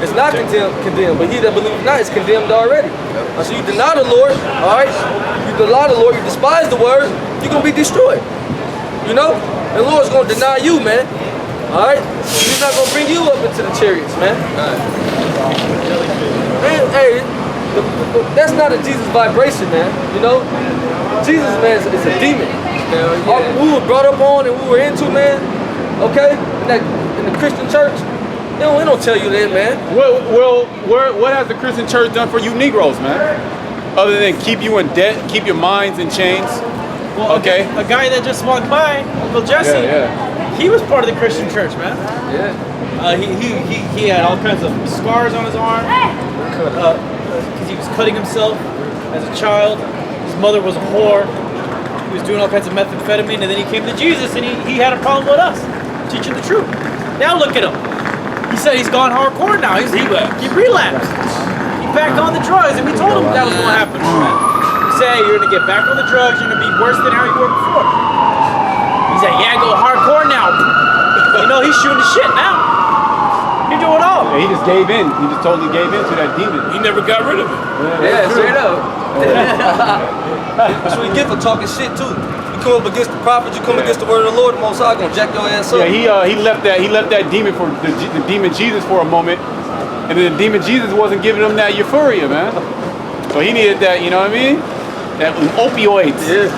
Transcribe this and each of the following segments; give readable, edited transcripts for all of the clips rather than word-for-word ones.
is not condemned, but he that believeth not is condemned already. So you deny the Lord, all right? You deny the Lord, you despise the word, you're going to be destroyed. You know? And the Lord's going to deny you, man. All right? He's not going to bring you up into the chariots, man. Man, hey, that's not a Jesus vibration, man. You know? Jesus, man, is a demon. We were brought up on and we were into, man. Okay? In the Christian church, they don't tell you that, man. Well, what has the Christian church done for you Negroes, man? Other than keep you in debt, keep your minds in chains? Well, okay. A guy that just walked by, Uncle Jesse, he was part of the Christian church, man. Yeah. He had all kinds of scars on his arm because he was cutting himself as a child. His mother was a whore. He was doing all kinds of methamphetamine, and then he came to Jesus, and he had a problem with us teaching the truth. Now look at him. He said he's gone hardcore now. He relapsed. He back on the drugs, and we told him that was going to happen. We said, hey, you're going to get back on the drugs. You're going to be worse than how you were before. He said, yeah, go hardcore now. You know, he's shooting the shit now. He's doing all. Yeah, he just gave in. He just totally gave in to that demon. He never got rid of it. Yeah, straight up. That's what you get for talking shit, too. You come up against the prophet, you come against the word of the Lord, the Most High gonna jack your ass up. Yeah, he left that demon for the demon Jesus for a moment, and then the demon Jesus wasn't giving him that euphoria, man. So he needed that, you know what I mean? That opioids. Yeah,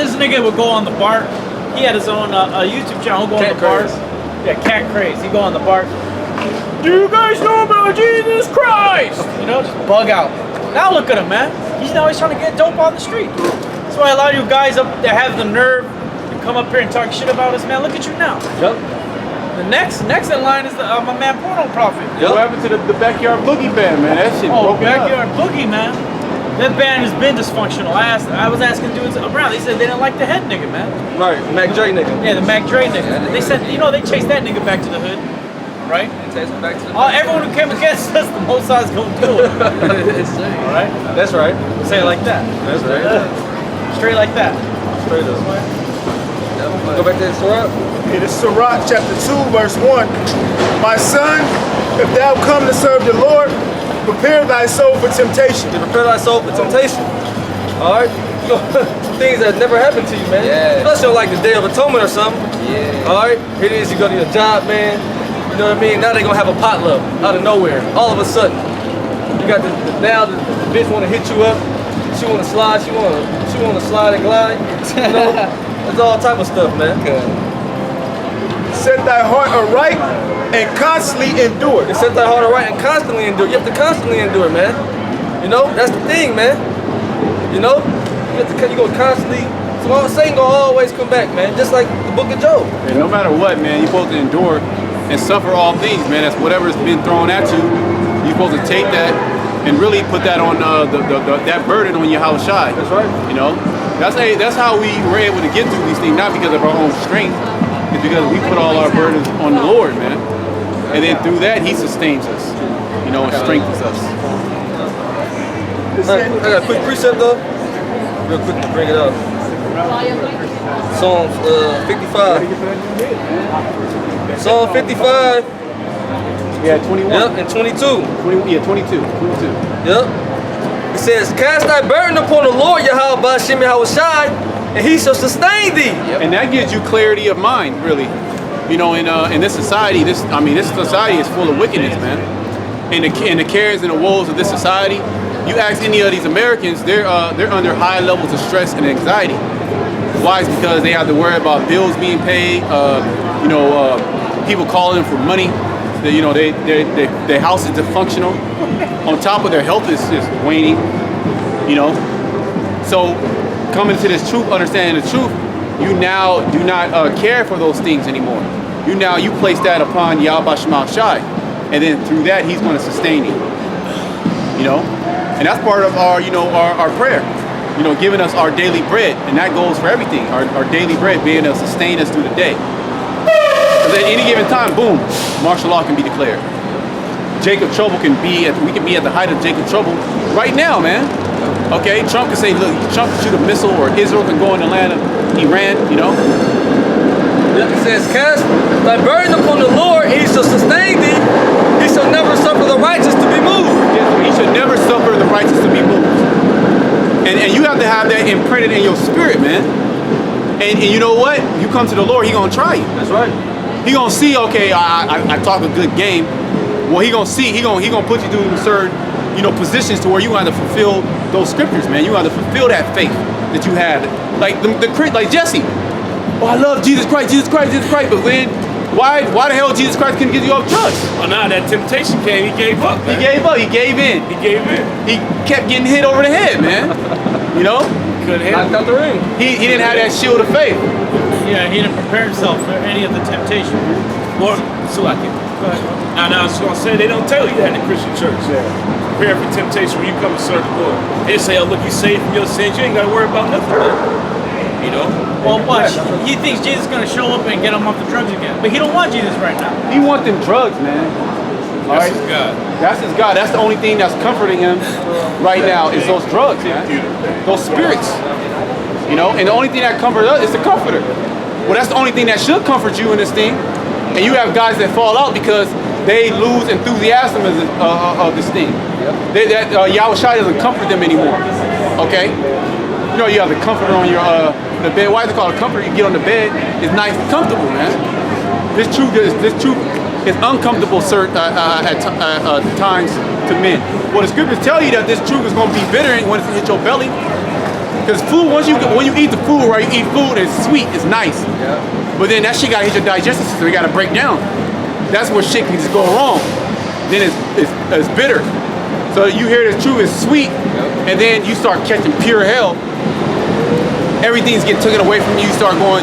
this nigga would go on the bar. He had his own YouTube channel. He'll go on the bars. Yeah, Cat Craze. He go on the bar. Do you guys know about Jesus Christ? You know, just bug out. Now look at him, man. He's trying to get dope on the street. That's why a lot of you guys up there have the nerve to come up here and talk shit about us, man. Look at you now. Yep. The next in line is my man Porno Prophet. Yep. What happened to the Backyard Boogie band, man? That shit broke Backyard Boogie, man. That band has been dysfunctional. I was asking dudes around. They said they didn't like the head nigga, man. Right, Mac Dre nigga. Yeah, the Mac Dre nigga. They said, they chased that nigga back to the hood, right? Chased him back to the everyone who came against us, the Most High's gonna do it. All right? That's right. Say it like that. That's right. Straight like that. Straight up. Go back to the Sirach. It is Sirach chapter 2, verse 1. My son, if thou come to serve the Lord, prepare thy soul for temptation. Prepare thy soul for temptation. All right? Things that never happened to you, man. Yeah. Especially on like the Day of Atonement or something. Yeah. All right? Here it is, you go to your job, man. You know what I mean? Now they gonna have a potluck out of nowhere. All of a sudden. You got now the bitch wanna hit you up. She wanna slide, she wanna slide and glide. You know? There's all type of stuff, man. Set thy heart aright and constantly endure. And set thy heart aright and constantly endure. You have to constantly endure, man. You know, that's the thing, man. You know, you're gonna constantly. So Satan gonna always come back, man. Just like the Book of Job. And no matter what, man, you're supposed to endure and suffer all things, man. That's whatever's been thrown at you. You're supposed to take that and really put that on that burden on your house shy. That's right. You know, that's how we were able to get through these things, not because of our own strength. It's because we put all our burdens on the Lord, man. And then through that, He sustains us, you know, and strengthens us. I got a quick precept, though. Real quick to bring it up. Psalm 55. Psalm 55. Yeah, 21. Yep, and 22. 22. Yep. It says, cast thy burden upon the Lord, Yahweh Ba'Shem Yahushai, and He shall sustain thee. Yep. And that gives you clarity of mind, really. You know, in this society, this society is full of wickedness, man. And the cares and the woes of this society, you ask any of these Americans, they're under high levels of stress and anxiety. Why? It's because they have to worry about bills being paid, people calling them for money. Their house is dysfunctional. On top of their health is just waning, you know. So coming to this truth, understanding the truth, you now do not care for those things anymore. You place that upon Yahweh Shema Shai, and then through that He's going to sustain you. You know, and that's part of our prayer. You know, giving us our daily bread, and that goes for everything. Our daily bread being able to sustain us through the day. Because at any given time, boom, martial law can be declared. Jacob Trouble we can be at the height of Jacob Trouble right now, man. Okay, Trump can say, look, Trump can shoot a missile, or Israel can go in the land of Iran, you know. It says, cast thy burden upon the Lord, and He shall sustain thee. He shall never it in your spirit, man. And you know what? You come to the Lord, He gonna try you. That's right. He gonna see, okay, I talk a good game. Well, He gonna see, He gonna put you through certain, positions to where you have to fulfill those scriptures, man. You have to fulfill that faith that you had. Like like Jesse. Oh, I love Jesus Christ. But when, why the hell Jesus Christ couldn't get you off drugs? Oh, now that temptation came, he gave up. He Man. gave up. He gave in. He gave in. He kept getting hit over the head, man. Couldn't Knocked handle out the ring. He didn't have that shield of faith. Yeah, he didn't prepare himself for any of the temptation. Lord, Sulaki. Go ahead. Now, I was going to say, they don't tell you that in the Christian church. Prepare for temptation when you come to serve the Lord. They say, oh, look, you saved from your sins. You ain't got to worry about nothing, man. Well, watch. He thinks Jesus is going to show up and get him off the drugs again. But he don't want Jesus right now. He wants them drugs, man. All That's right? his God. That's his God. That's the only thing that's comforting him right now is those drugs, man. Those spirits. And the only thing that comforts us is the comforter. Well, that's the only thing that should comfort you in this thing. And you have guys that fall out because they lose enthusiasm of this thing. Yahweh Shai doesn't comfort them anymore. Okay? You have the comforter on your the bed. Why is it called a comforter? You get on the bed, it's nice and comfortable, man. This truth is uncomfortable at times to men. Well, the scriptures tell you that this truth is going to be bitter when it hits your belly. Because food, when you eat the food, right, you eat food, it's sweet, it's nice. Yeah. But then that shit got to hit your digestive system, it got to break down. That's where shit can just go wrong. Then it's bitter. So you hear this truth is sweet, and then you start catching pure hell. Everything's getting taken away from you. You start going,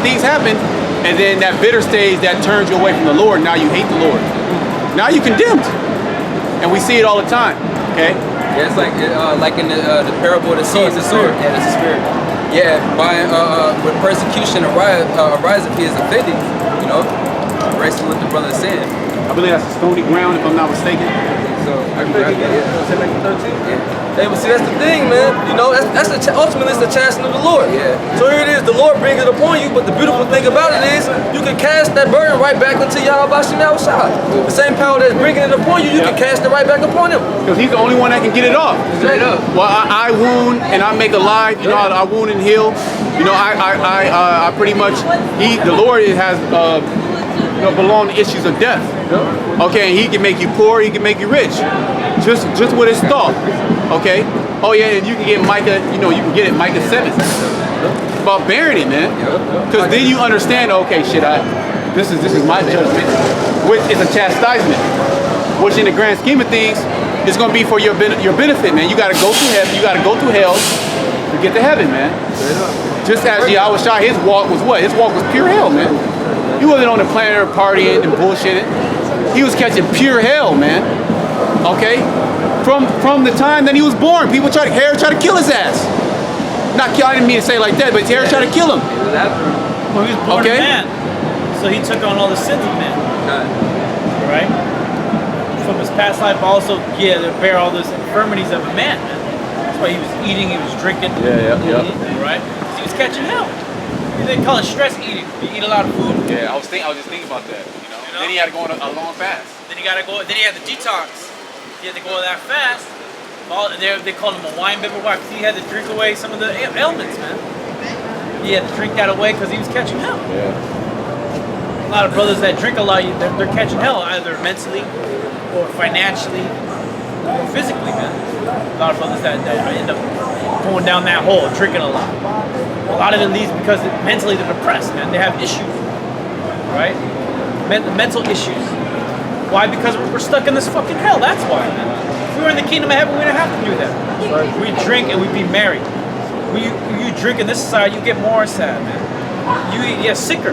things happen, and then that bitter stage that turns you away from the Lord. Now you hate the Lord. Now you're condemned, and we see it all the time. Okay. Yeah, it's like in the parable of the seeds and sword. Yeah, that's the spirit. Yeah, when persecution arises if he is offended, wrestle with the brother's sin. I believe that's a stony ground, if I'm not mistaken. So I think it's 13. Yeah. Hey, but see, that's the thing, man. Ultimately, it's the chastening of the Lord. Yeah. So here it is, the Lord brings it upon you, but the beautiful thing about it is you can cast that burden right back into Yahweh Shem Yahushua. The same power that's bringing it upon you, you can cast it right back upon him. Because he's the only one that can get it off. Straight up. Well, I wound and I make alive. I wound and heal. I pretty much, the Lord has belong to issues of death. Okay, and he can make you poor, he can make you rich. Just with his thought. Okay? Oh yeah, and you can get Micah, you can get it Micah 7. It's about bearing it, man. Because then you understand, okay, shit, this is my judgment, which is a chastisement. Which in the grand scheme of things, is gonna be for your benefit, man. You gotta go through heaven, you gotta go through hell to get to heaven, man. Just as Yahweh Shai, his walk was what? His walk was pure hell, man. He wasn't on the planet partying and bullshitting. He was catching pure hell, man. Okay? From the time that he was born, people tried to kill his ass. Not kill, I didn't mean to say it like that, but Herod tried to kill him. Well, he was born a man, so he took on all the sins of man. Right? From his past life, also, to bear all those infirmities of a man. That's why he was eating, he was drinking. Yeah. Right? Because he was catching hell. They call it stress eating. You eat a lot of food. Yeah, I was just thinking about that. Then he had to go on a long fast. Then he had the detox. He had to go on that fast. They called him a wine bibber because he had to drink away some of the ailments, man. He had to drink that away because he was catching hell. Yeah. A lot of brothers that drink a lot, they're catching hell, either mentally or financially or physically, man. A lot of brothers that end up going down that hole, drinking a lot. A lot of it leads because mentally they're depressed, man. They have issues, right? Mental issues. Why? Because we're stuck in this fucking hell. That's why, man. If we were in the kingdom of heaven, we didn't have to do that. We drink and we'd be married. You drink in this society, you get more sad, man. You get sicker,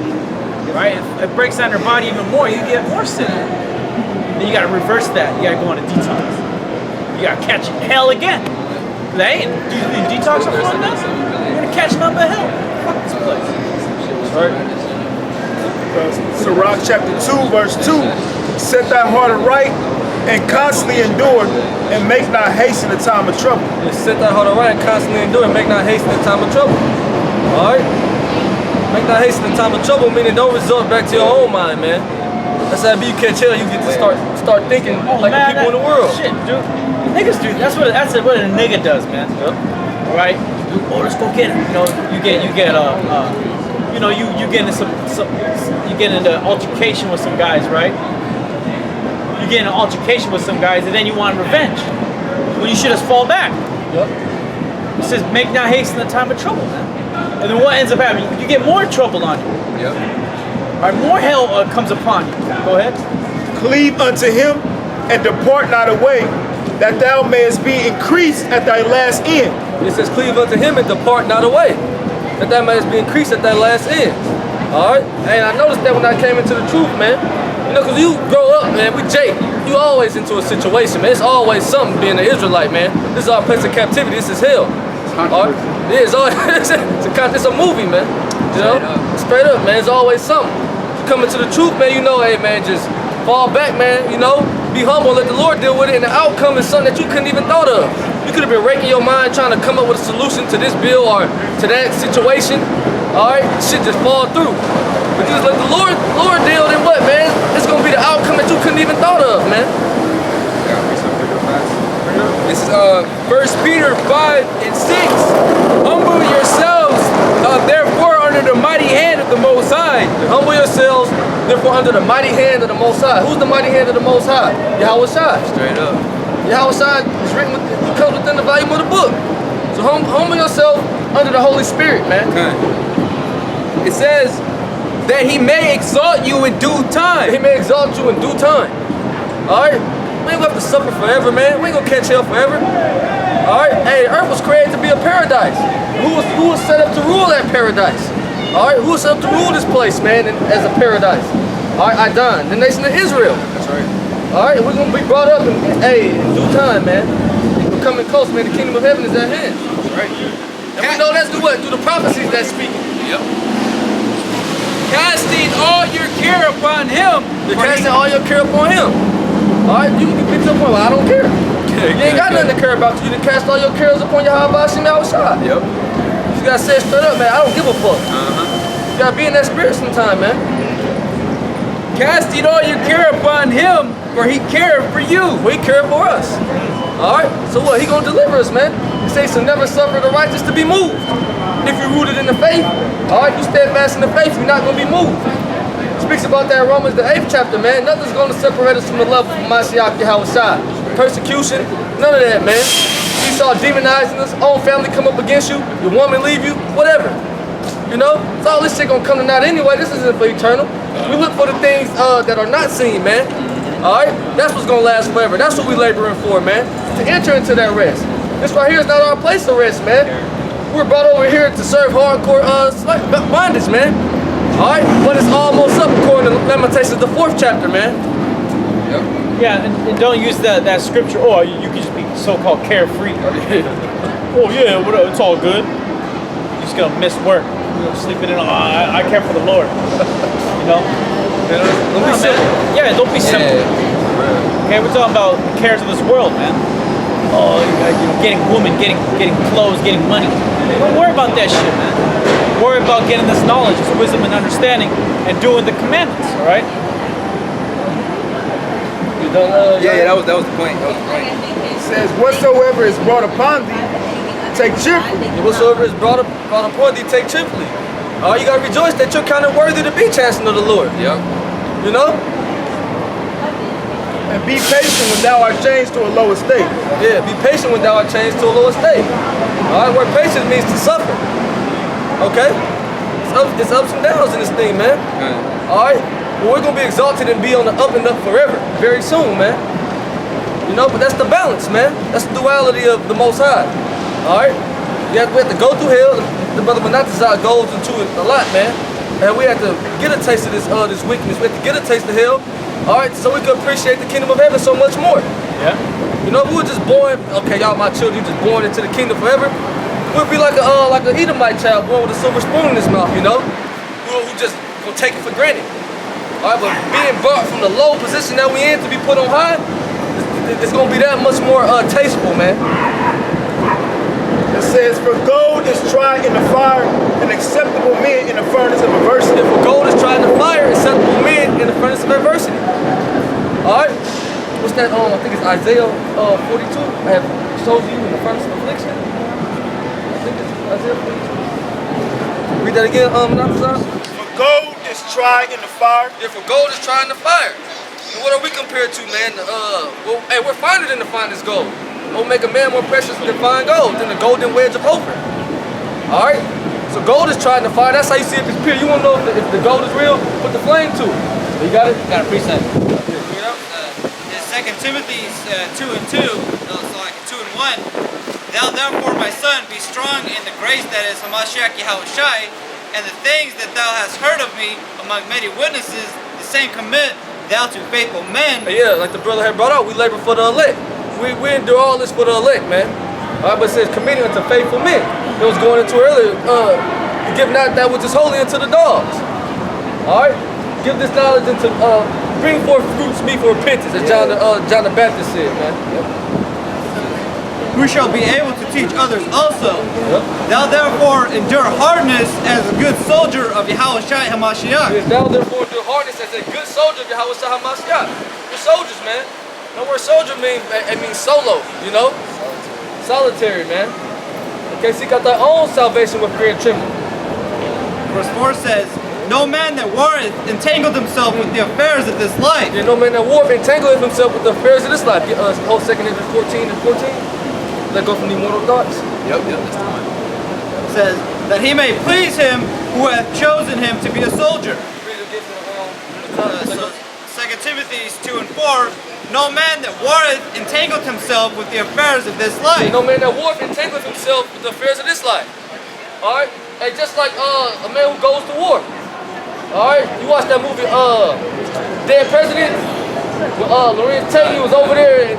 right? It breaks down your body even more. You get more sick. Then you gotta reverse that. You gotta go on a detox. You gotta catch hell again. They ain't detox are fun now. You're gonna catch nothing but hell. Fuck this place. Right. Sirach chapter 2, verse 2. Set thy heart aright and constantly endure, and make not haste in the time of trouble. And set thy heart aright and constantly endure, and make not haste in the time of trouble. Alright? Make not haste in the time of trouble, meaning don't resort back to your own mind, man. That's how you catch hell, you get to start thinking like the people in the world. Shit, dude. Niggas do. That's what a nigga does, man. Yep. Right? Oh, let's go get him. You know, you get you know, you get into you get into altercation with some guys, right? You get into altercation with some guys, and then you want revenge. When you should just fall back. Yep. It says, make not haste in the time of trouble, man. And then what ends up happening? You get more trouble on you. Yep. All right, more hell comes upon you. Go ahead. Cleave unto him and depart not away, that thou mayest be increased at thy last end. It says, cleave unto him and depart not away, that thou mayest be increased at thy last end. All right? And I noticed that when I came into the truth, man. You know, because you grow up, man, we Jake. You always into a situation, man. It's always something being an Israelite, man. This is our place of captivity. This is hell. All right? Yeah, it's a movie, man. You know? Straight up, man. It's always something. You come into the truth, man, you know, hey, man, just fall back, man, you know? Be humble, let the Lord deal with it, and the outcome is something that you couldn't even thought of. You could have been raking your mind trying to come up with a solution to this bill or to that situation. All right? Shit just fall through. But you just let the Lord deal, then what, man? It's gonna be the outcome that you couldn't even thought of, man. This is 1 Peter 5 and 6. Humble yourselves, therefore, under the mighty hand of the Most High. Humble yourselves, therefore, under the mighty hand of the Most High. Who's the mighty hand of the Most High? Yahweh Shai. Straight up. Yahweh Shai is written, he comes within the volume of the book. So humble yourself under the Holy Spirit, man. Okay. It says that he may exalt you in due time. He may exalt you in due time. All right? We ain't gonna have to suffer forever, man. We ain't gonna catch hell forever. All right? Hey, the earth was created to be a paradise. Who was set up to rule that paradise? All right? Who was set up to rule this place, man, as a paradise? All right, Adon, the nation of Israel. That's right. All right? We're gonna be brought up in due time, man. We're coming close, man. The kingdom of heaven is at hand. That's right. And we know that's through what? Through the prophecies that's speaking. Yep. Casting all your care upon him. You're casting all your care upon him. Alright, you can get to the point where I don't care. You ain't got nothing to care about. You to cast all your cares upon Yahweh Hashem outside. Yep. You gotta say it straight up, man. I don't give a fuck. You gotta be in that spirit sometime, man. Casting all your care upon him, for he cared for you. He cared for us. Alright? So what? He gonna deliver us, man. He says to never suffer the righteous to be moved. If you're rooted in the faith, alright, you steadfast in the faith, you're not gonna be moved. Speaks about that in Romans the 8th chapter, man. Nothing's gonna separate us from the love of Mashiach Yahweh Shai. Persecution, none of that, man. You saw demonizing us, own family come up against you, your woman leave you, whatever. You know? So all this shit gonna come to naught anyway. This isn't for eternal. We look for the things that are not seen, man. Alright? That's what's gonna last forever. That's what we laboring for, man. To enter into that rest. This right here is not our place of rest, man. We're brought over here to serve hardcore bondage, man. Alright? But it's almost up according to Lamentations, the 4th chapter, man. Yep. Yeah, and don't use that scripture, oh, you can just be so-called carefree. Oh yeah, whatever, it's all good. You're just gonna miss work. You're sleeping in, I care for the Lord. You know? Don't be simple. Yeah, don't be simple. Okay, we're talking about the cares of this world, man. Oh, you know, getting women, getting clothes, getting money. Don't worry about that shit, man. Worry about getting this knowledge, this wisdom and understanding, and doing the commandments, all right? You done, Yeah, that was the point. That was the point. It says, whatsoever is brought upon thee, take cheerfully. Whatsoever is brought upon thee, take cheerfully. You gotta rejoice that you're kind of worthy to be chastened of the Lord. Yep. You know? And be patient when thou art changed to a lower state. Yeah, be patient when thou art changed to a lower state. Alright, where patience means to suffer. Okay? It's ups and downs in this thing, man. Alright? But we're gonna be exalted and be on the up and up forever. Very soon, man. You know, but that's the balance, man. That's the duality of the Most High. Alright? We have to go through hell. The brother Benatazar goes into it a lot, man. And we have to get a taste of this wickedness. We have to get a taste of hell. Alright, so we can appreciate the kingdom of heaven so much more. Yeah. You know, if we were just born, okay, y'all my children, just born into the kingdom forever, we'd be like an Edomite child born with a silver spoon in his mouth, you know? Who just gonna take it for granted. Alright, but being brought from the low position that we in to be put on high, it's gonna be that much more tasteful, man. It says, for gold is tried in the fire, and acceptable men in the furnace of adversity. For gold is tried in the fire, acceptable men in the furnace of adversity. Alright? What's that? I think it's Isaiah 42. I have chosen you in the furnace of affliction. I think it's Isaiah 42. Read that again, Nafazar. For gold is tried in the fire. Yeah, for gold is tried in the fire. And what are we compared to, man? Well, hey, we're finer than the finest gold. We'll make a man more precious than fine gold, than the golden wedge of Ophir. All right? So gold is tried in the fire. That's how you see if it's pure. You want to know if the gold is real? Put the flame to it. You got it? Got a precept. In 2 Timothy 2:2, so like 2:1, thou therefore, my son, be strong in the grace that is Hamashiach Yahushai, and the things that thou hast heard of me among many witnesses, the same commit thou to faithful men. Yeah, like the brother had brought out, we labor for the elect. We endure all this for the elect, man. All right, but it says committing unto faithful men. It was going into earlier, give not that which is holy unto the dogs. All right, give this knowledge into, bring forth fruits meet for repentance, as John the Baptist said, man. Yep. Who shall be able to teach others also. Yep. Thou therefore endure hardness as a good soldier of Yahushai Hamashiach. Yes, thou therefore endure hardness as a good soldier of Yahushai Hamashiach. We're soldiers, man. The word soldier means solo, you know? Solitary, man. Okay, seek out thy own salvation with fear and trembling. Verse 4 says, no man that warreth entangled himself with the affairs of this life. Yeah, no man that warreth entangleth himself with the affairs of this life. Get whole 2 Corinthians 14:14. Let go from the mortal thoughts. Yep, that's the one. It says, that he may please him who hath chosen him to be a soldier. Read it again So 2 Timothy 2:4, no man that warreth entangled himself with the affairs of this life. No man that warreth entangleth himself with the affairs of this life. Alright? Hey, just like a man who goes to war. Alright? You watch that movie, Dead President? With Lorenz Tate, he was over there in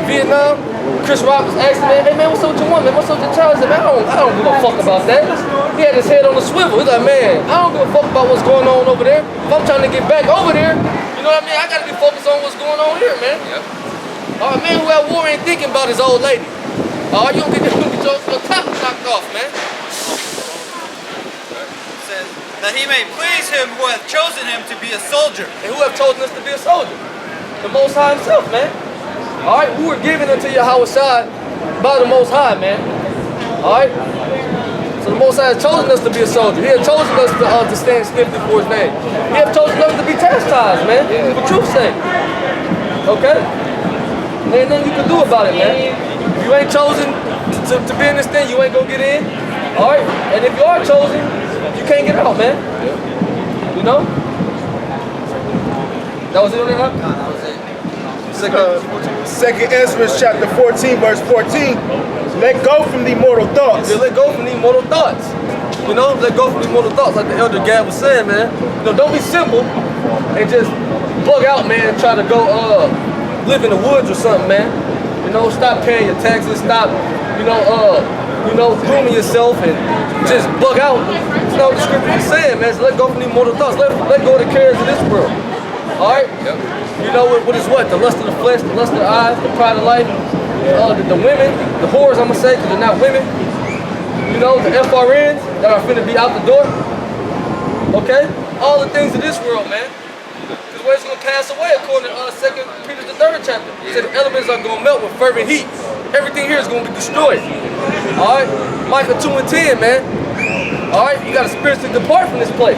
Vietnam. Chris Rock was asking him, hey man, what's up with your woman? What's up with your child? He said, man, I don't give a fuck about that. He had his head on the swivel. He's like, man, I don't give a fuck about what's going on over there. If I'm trying to get back over there, you know what I mean? I gotta be focused on what's going on here, man. Yep. A man who at war ain't thinking about his old lady. You don't get your top knocked off, man. It says, that he may please him who hath chosen him to be a soldier. And who have chosen us to be a soldier? The Most High himself, man. Alright, who were given unto Yahushua by the Most High, man. Alright? So the Most High has chosen us to be a soldier. He has chosen us to stand stiffly for his name. He has chosen us to be chastised, man, for truth's sake. Okay? There ain't nothing you can do about it, man. If you ain't chosen to be in this thing, you ain't gonna get in. Alright? And if you are chosen, you can't get out, man. You know? That was it on that? That was it. Second Ezra chapter 14, verse 14. Let go from the mortal thoughts. Yeah, let go from these mortal thoughts. You know, let go from these mortal thoughts, like the Elder Gad was saying, man. You know, don't be simple and just bug out, man, and try to go live in the woods or something, man. You know, stop paying your taxes, stop, grooming yourself and just bug out. That's not what the scripture is saying, man. So let go from these mortal thoughts. Let go of the cares of this world. Alright? Yep. You know what is what? The lust of the flesh, the lust of the eyes, the pride of life, the women, the whores, I'm gonna say, because they're not women. You know, the FRNs that are finna be out the door. Okay? All the things of this world, man. Because where it's gonna pass away, according to 2 Peter the 3rd chapter. It said the elements are gonna melt with fervent heat. Everything here is gonna be destroyed. Alright? Micah 2:10, man. Alright? You gotta spiritually depart from this place.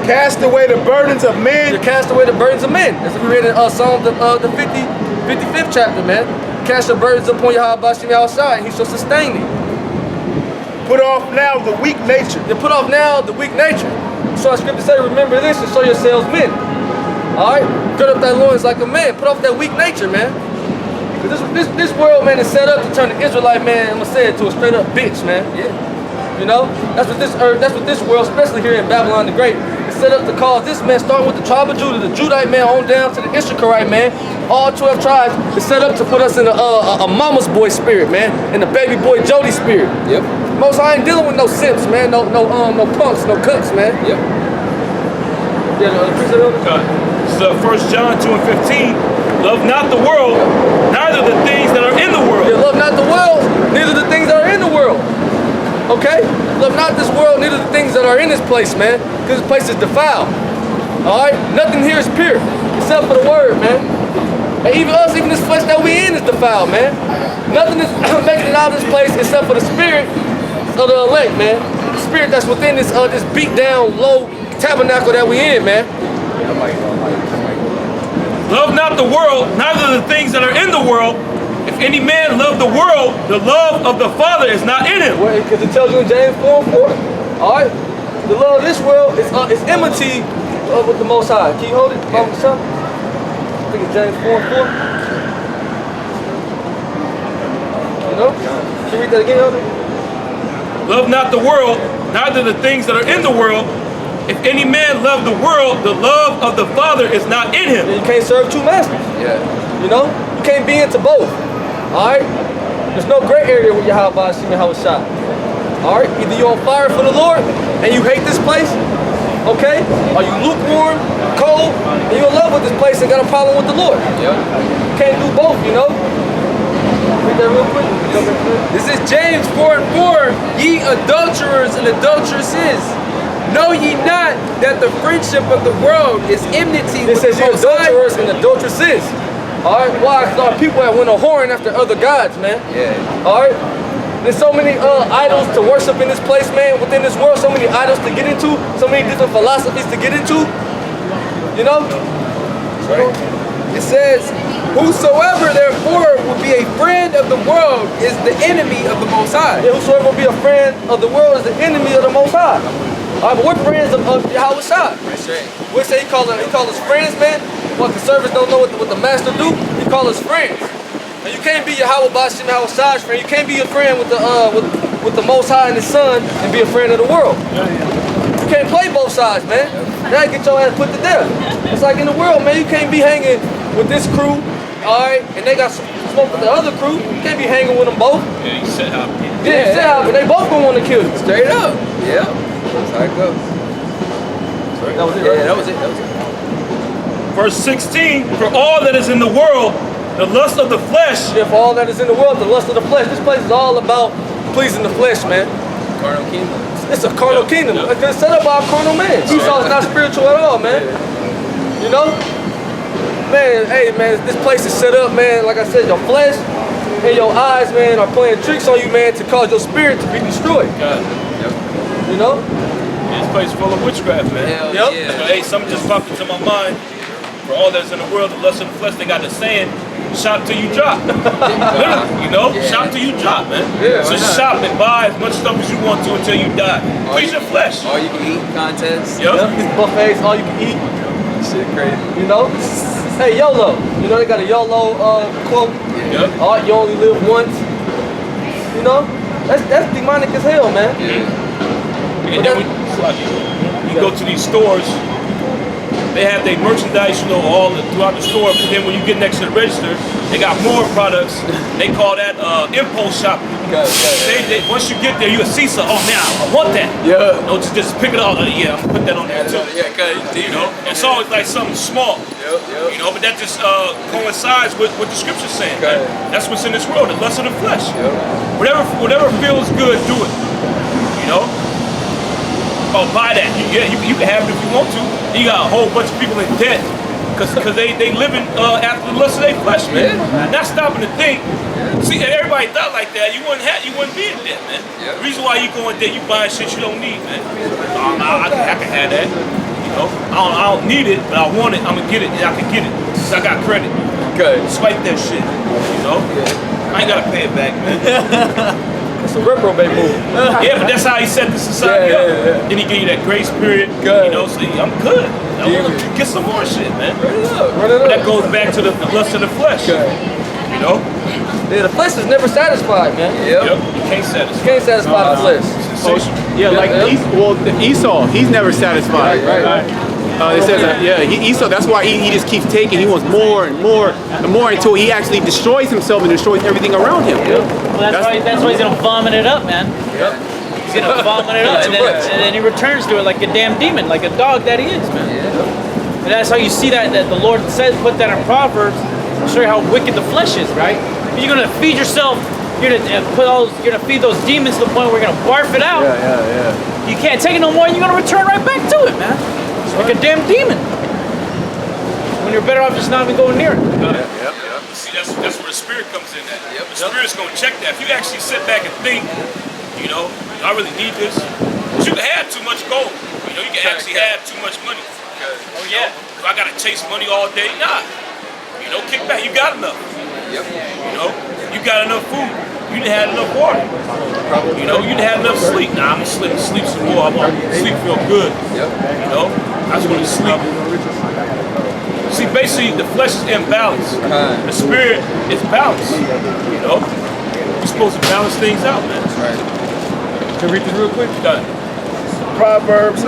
Cast away the burdens of men. You cast away the burdens of men. As we read in Psalm the 55th chapter, man. Cast your burdens upon Yahweh and he shall sustain thee. Put off now the weak nature. You put off now the weak nature. So our scripture say, remember this and show yourselves men. Alright? Gird up thy loins like a man. Put off that weak nature, man. This world, man, is set up to turn the Israelite man, I'm gonna say it, to a straight up bitch, man. Yeah. You know? That's what this world, especially here in Babylon the Great, is set up to cause this man, starting with the tribe of Judah, the Judite man on down to the Issacharite man, all 12 tribes is set up to put us in a mama's boy spirit, man, in the baby boy Jody spirit. Yep. Most I ain't dealing with no simps, man, no punks, no cooks, man. Yep. Yeah, So 1 John 2:15, love not the world, neither the things that are in the world. Yeah, love not the world, neither the things that are in the world. Okay? Love not this world, neither the things that are in this place, man. Because this place is defiled. Alright? Nothing here is pure, except for the word, man. And even us, even this flesh that we in is defiled, man. Nothing is making it out of this place except for the spirit of the elect, man. The spirit that's within this this beat down, low tabernacle that we in, man. Love not the world, neither the things that are in the world. If any man love the world, the love of the Father is not in him. Because it tells you in James 4:4. All right? The love of this world is enmity with the Most High. Can you hold it? I think it's James 4:4. You know? Can you read that again, Elder? Love not the world, neither the things that are in the world. If any man love the world, the love of the Father is not in him. You can't serve two masters. Yeah. You know? You can't be into both. Alright? There's no gray area with Yahweh Hashem and Hawashai. Alright? Either you're on fire for the Lord and you hate this place, okay? Or you lukewarm, cold, and you're in love with this place and got a problem with the Lord. Yep. You can't do both, you know? Read that real quick. This is James 4:4. Ye adulterers and adulteresses, know ye not that the friendship of the world is enmity It with says the you Most High? adulterers and adulteresses. Alright? Why? Because our people that went a whoring after other gods, man. Yeah. Alright? There's so many idols to worship in this place, man, within this world, so many idols to get into, so many different philosophies to get into. You know? Right. It says, whosoever therefore will be a friend of the world is the enemy of the Most High. Yeah, whosoever will be a friend of the world is the enemy of the Most High. All right, but we're friends of Yahweh Shai. That's right. We say he call us friends, man. What the servants don't know what the master do. He call us friends. And you can't be Yahweh Bashim Yahweh Shai's friend. You can't be a friend with the Most High and His Son and be a friend of the world. You can't play both sides, man. That'll get your ass put to death. It's like in the world, man. You can't be hanging with this crew, all right, and they got smoke with the other crew. You can't be hanging with them both. Yeah, you said how. Yeah, yeah, but they both gonna want to kill you. Straight up. Yeah. That's how it goes. That was it, Yeah, right? that was it. Verse 16, for all that is in the world, the lust of the flesh. Yeah, for all that is in the world, the lust of the flesh. This place is all about pleasing the flesh, man. Carnal kingdom. It's a carnal kingdom. Yeah. It's set up by a carnal man. Esau is not spiritual at all, man. You know? Man, hey, man, this place is set up, man. Like I said, your flesh and your eyes, man, are playing tricks on you, man, to cause your spirit to be destroyed. God, You know? this place full of witchcraft, man. Hell Yep. yeah. Hey, something just popped into my mind. For all that's in the world, the lust of the flesh, they got the saying, shop till you drop. Literally, you know? Yeah. Shop till you drop, man. Yeah, So why not? shop and buy as much stuff as you want to until you die. Please your flesh. All you can eat contest. Yep. Yep. Buffets, all you can eat. Shit crazy. You know? Hey, YOLO. You know they got a YOLO quote. Yep. All right, you only live once. You know? That's demonic as hell, man. And then you go to these stores, they have their merchandise, you know, all throughout the store, but then when you get next to the register, they got more products. They call that impulse shopping. Once you get there, you see something, oh man, I want that. Yeah. No, just pick it up, yeah, I'll put that on there too. Yeah, cause You know, it's always like something small. Yep. You know, but that just coincides with what the scripture's saying. Okay. That's what's in this world, the lust of the flesh. Yep. Whatever feels good, do it. You know? Oh, buy that. You can have it if you want to. You got a whole bunch of people in debt because they living after the lust of their flesh, man. Not stopping to think. See, if everybody thought like that, you wouldn't be in debt, man. Yeah. The reason why you go in debt, you buying shit you don't need, man. Oh, no, I can have that. You know, I don't need it, but I want it. I'm gonna get it. I can get it because I got credit. Good. Swipe that shit. You know, I ain't gotta pay it back, man. It's a reprobate move. Yeah, but that's how he set the society up. Yeah. Then he give you that grace period. Good. You know, so I'm good. I want to get some more shit, man. Run it up. But that goes back to the lust of the flesh. Okay. You know? Yeah, the flesh is never satisfied, man. Yep. You can't You satisfy. can't satisfy the flesh. Sensation. Yeah, like Esau, he's never satisfied. Right. It says that, Esau, that's why he just keeps taking. He wants more and more and more until he actually destroys himself and destroys everything around him. Well, that's why he's gonna vomit it up, man. He's gonna vomit it up, and then he returns to it like a damn demon, like a dog that he is, man. And that's how you see that the Lord says, put that in Proverbs, to show you how wicked the flesh is, right? You're gonna feed yourself. You're gonna feed those demons to the point where you're gonna barf it out. You can't take it no more, and you're gonna return right back to it, man. It's like a damn demon. When you're better off just not even going near it. spirit comes in that. Yep. The spirit's gonna check that. If you actually sit back and think, you know, do I really need this? But you can have too much gold. You know, you can actually have too much money. Oh yeah. Do I gotta chase money all day? Nah. You know, kick back. You got enough. Yep. You know, you got enough food. You done had enough water. You know, you done had enough sleep. Nah, I'm gonna sleep some more. I want to sleep, feel good. Yep. You know, I just want to sleep. See, basically, the flesh is imbalanced. The spirit is balanced. You know, we're supposed to balance things out, man. That's right. Can you read this real quick? Done. Proverbs,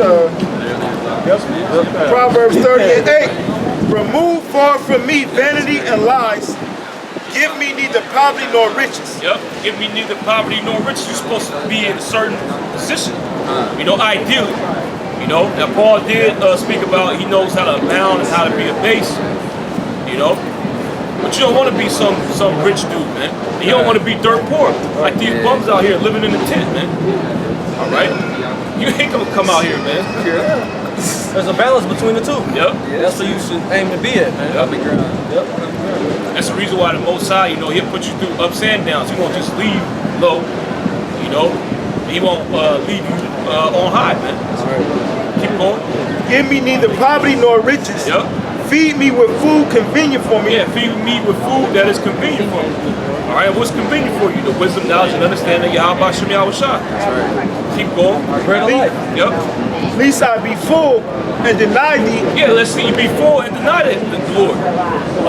Proverbs 30:8. Remove far from me vanity and lies. Give me neither poverty nor riches. Yep. Give me neither poverty nor riches. You're supposed to be in a certain position. You know, ideally. You know, now Paul did speak about he knows how to abound and how to be abased. You know, but you don't want to be some rich dude, man. And you don't want to be dirt poor like these bums out here living in a tent, man. All right, you ain't gonna come out here, man. There's a balance between the two. Yep. That's where you should aim to be at, man. Yep. That's the reason why the Most High, you know, he'll put you through ups and downs. He won't just leave low, you know. He won't leave you on high, man. That's right. Keep going. Give me neither poverty nor riches. Yep. Feed me with food convenient for me. Yeah, feed me with food that is convenient for you. All right, what's convenient for you? The wisdom, knowledge, and understanding of Yahweh Shem Yahweh Shai. That's right. Keep going. Bread of life. Yep. Lest I be full and deny thee. Yeah, let's see you be full and deny the Lord.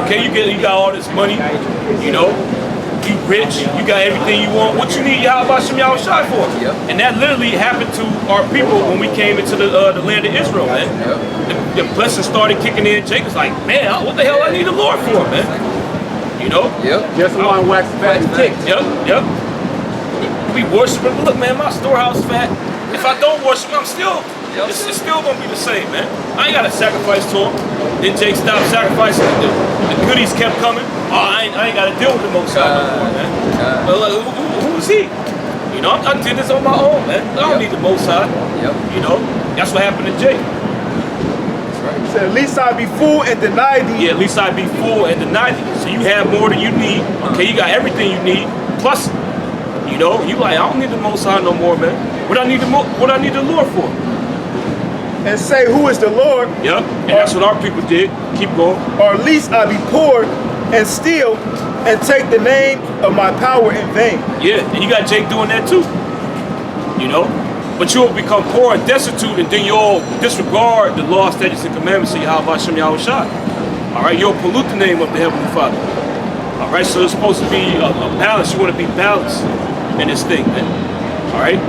Okay, you got all this money, you know, you rich, you got everything you want. What you need Yahweh Shem Yahweh Shai for? Yep. And that literally happened to our people when we came into the land of Israel, man. Yep. The blessings started kicking in. Jacob's like, man, what the hell I need the Lord for, man? You know? Yep. Just one wax fat and tick. Yep. We worshiping. Look, man, my storehouse fat. If I don't worship, I'm still. It's still gonna be the same, man. I ain't gotta sacrifice to him. Then Jake stopped sacrificing. The goodies kept coming. Oh, I ain't gotta deal with the Most High no more, man. But like, who's he? You know, I did this on my own, man. I don't need the Most High. Yep. You know, that's what happened to Jake. He said, at least I be full and deny thee. Yeah, at least I be full and deny thee. So you have more than you need. Okay, you got everything you need. Plus, you know, you like, I don't need the Most High no more, man. What I need the Lord for? And say, who is the Lord? Yep, and that's what our people did. Keep going. Or at least I be poor and steal and take the name of my power in vain. Yeah, and you got Jake doing that too. You know? But you'll become poor and destitute, and then you'll disregard the law, statutes, and commandments of Yahweh Shem Yahweh Shai. All right, you'll pollute the name of the Heavenly Father. All right, so it's supposed to be a balance. You want to be balanced in this thing, man. All right?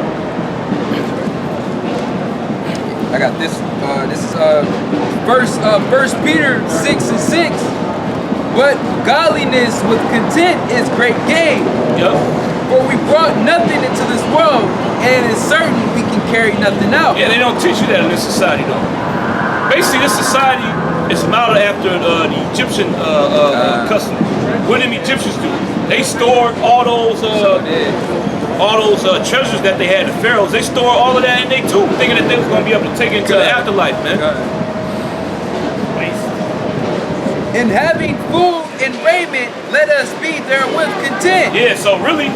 I got this. This is First Peter 6:6. But godliness with content is great gain. Yep. For we brought nothing into this world, and it is certain we can carry nothing out. Yeah, they don't teach you that in this society, though. Basically, this society is modeled after the Egyptian custom. What did the Egyptians do? They stored all those treasures that they had, the pharaohs. They stored all of that in their tomb, thinking that they was going to be able to take it into the afterlife, man. In having food and raiment, let us be therewith content. Yeah, so really,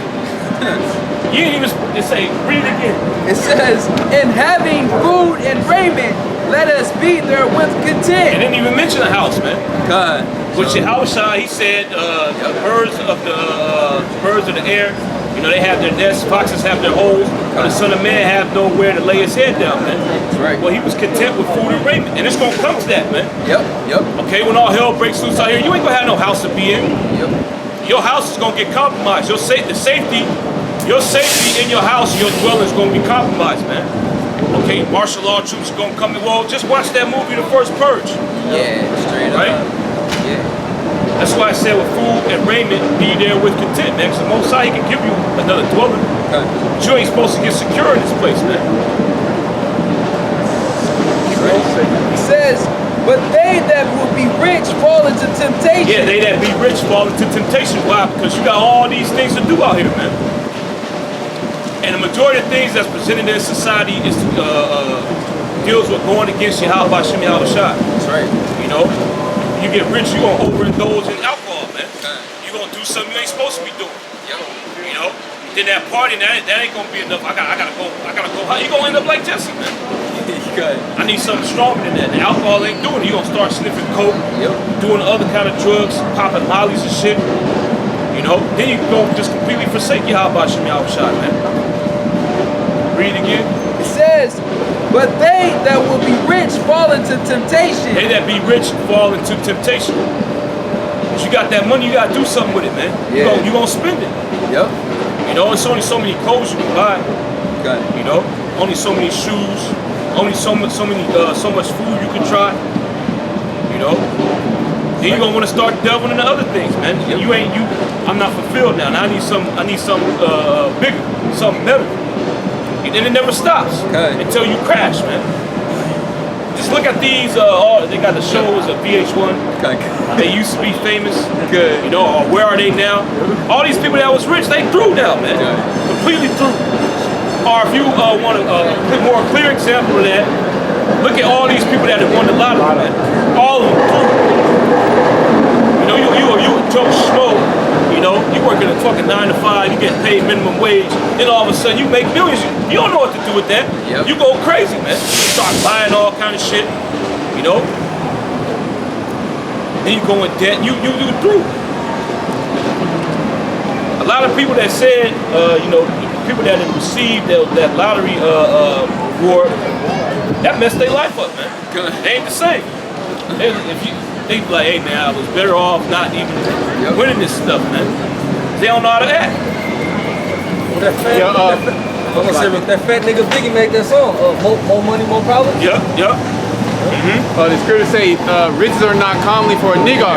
you ain't even, it say, read it again. It says, in having food and raiment, let us be therewith It content. didn't even mention a house, man. God. Which Yahweh Shai, he said, the birds of the air, you know, they have their nests, foxes have their holes, but the Son of Man have nowhere to lay his head down, man. That's right. Well, he was content with food and raiment, and it's gonna come to that, man. Yep. Okay, when all hell breaks loose out here, you ain't gonna have no house to be in. Yep. Your house is gonna get compromised. Your safety in your house, your dwelling is gonna be compromised, man. Okay, martial law troops are gonna come in. Well, just watch that movie, The First Purge. Yeah, straight Right? up. Yeah. That's why I said with food and raiment, be there with content, man. Because the Most High, he can give you another dwelling. But you ain't supposed to get secure in this place, man. He says, but they that will be rich fall into temptation. Yeah, they that be rich fall into temptation. Why? Because you got all these things to do out here, man. And the majority of things that's presented in society is deals with going against Yahweh Shem Yahweh Shai. That's right. You know, you get rich, you're gonna overindulge in alcohol, man. You're gonna do something you ain't supposed to be doing. Yep. You know? Then that party, that ain't gonna be enough. I gotta go. How you gonna end up like Jesse, man? I need something stronger than that. The alcohol ain't doing it. You gonna start sniffing coke, doing other kind of drugs, popping mollies and shit. You know? Then you go just completely forsake your how about Shemi Shai, man. Read again. It says, but they that will be rich fall into temptation. They that be rich fall into temptation. But you got that money, you gotta do something with it, man. Yeah. You gonna spend it. Yep. You know, it's only so many clothes you can buy. Got it. You know, only so many shoes, only so much food you can try. You know, then you're gonna want to start delving into other things, man. I'm not fulfilled now. Now I need something bigger, something better. And then it never stops until you crash, man. Just look at these. They got the shows of VH1. They used to be famous. Good. You know, or where are they now? All these people that was rich, they through now, man. Completely through. Or if you want a more clear example of that, look at all these people that have won the lottery, man. All of them through. You know, you a Joe Schmo. You know, you working a fucking 9 to 5, you get paid minimum wage, then all of a sudden you make millions. You don't know what to do with that. Yep. You go crazy, man. You start buying all kind of shit, you know. Then you go in debt, you through. A lot of people that said, you know, people that have received that lottery reward, that messed their life up, man. They ain't the same. They be like, hey man, I was better off not even winning this stuff, man. They don't know how to act. That fat nigga Biggie made that song. More money, more problems. Yep. The scriptures say, riches are not commonly for a nigger.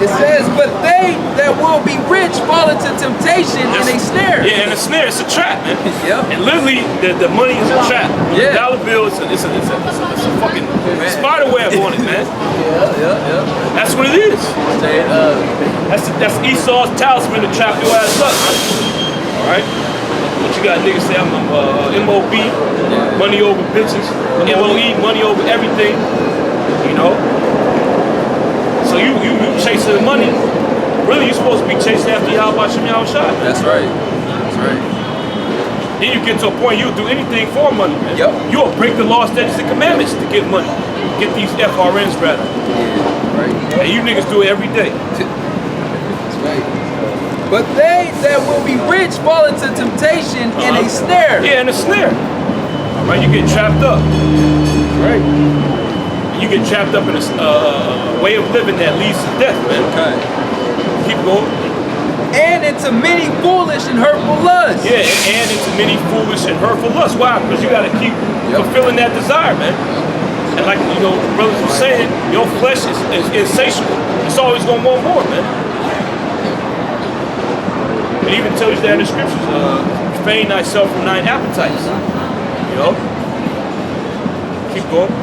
It says, but they that will be rich fall into temptation and a snare. Yeah, and a snare, it's a trap, man. Yep. And literally, the money is a trap. Yeah. The dollar bill is a fucking spider web on it, man. Yeah. That's what it is. That's Esau's talisman to trap your ass up, man. Alright? But you got niggas say I'm MOB, money over bitches, MOE, money over everything, you know? So you chasing the money, really you're supposed to be chasing after Yahweh Shemi Shai. That's right. Then you get to a point you'll do anything for money, man. Yep. You'll break the law, statutes, and commandments to get money. Get these FRNs rather. Yeah, right. And you niggas do it every day. That's right. But they that will be rich fall into temptation and a snare. Yeah, and a snare. All right, you get trapped up. Right. You get trapped up in a way of living that leads to death, man. Okay. Keep going. And into many foolish and hurtful lusts. Yeah, and into many foolish and hurtful lusts. Why? Because you got to keep fulfilling that desire, man. And like, you know, the brothers were saying, your flesh is insatiable. It's always going to want more, man. It even tells you that in the scriptures, refrain thyself from thine appetites. You know? Keep going.